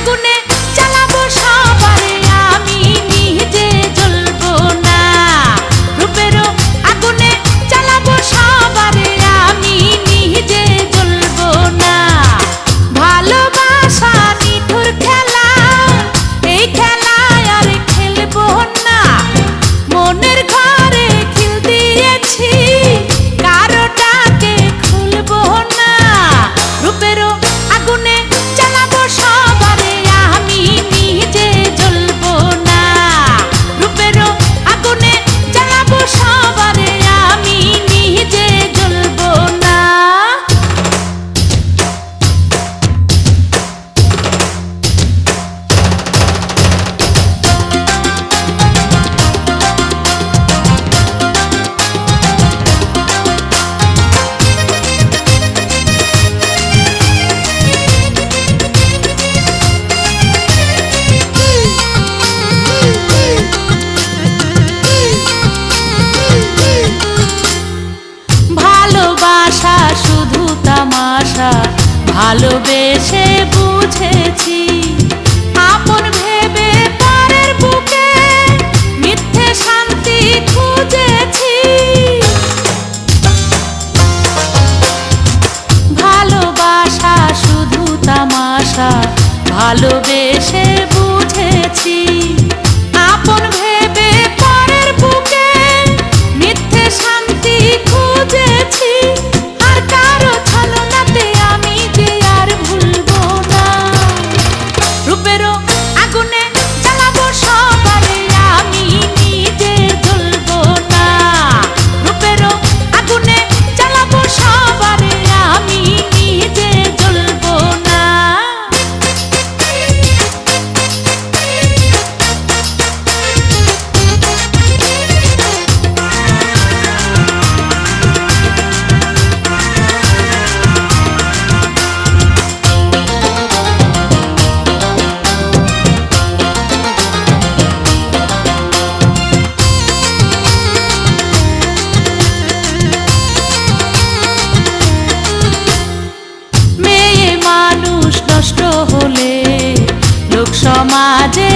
আগুনে জ্বালাবো সবারে আমি নিজে জ্বলবো না। রূপেরও আগুনে জ্বালাবো সবারে আমি নিজে জ্বলবো না। ভালোবাসা নিঠুর খেলা, এই খেলায় আর খেলবো না। মনের ঘরে খিল দিয়েছি, কারো ডাকে খুলবো না। রূপেরও আগুনে জ্বালাবো সবারে আমি নিজে জ্বলবো না। রূপেরও আগুনে জ্বালাবো সবারে আমি নিজে জ্বলবো না। ভালোবাসা শুধু তামাশা, ভালোবেসে বুঝেছি। আপন ভেবে পরের বুকে মিথ্যে শান্তি খুঁজেছি। ভালোবাসা শুধু তামাশা, ভালোবেসে বুঝেছি। আপন ভেবে পরের বুকে মিথ্যে শান্তি খুঁজেছি। আর কারো ছলনাতে আমি যে আর ভুলবো না। রূপেরও আগুনে জ্বালাবো সবারে আমি নিজে জ্বলবো না। রূপেরও আগুনে জ্বালাবো সবারে আমি নিজে জ্বলবো না। মেয়ে মানুষ নষ্ট হলে লোক সমাজে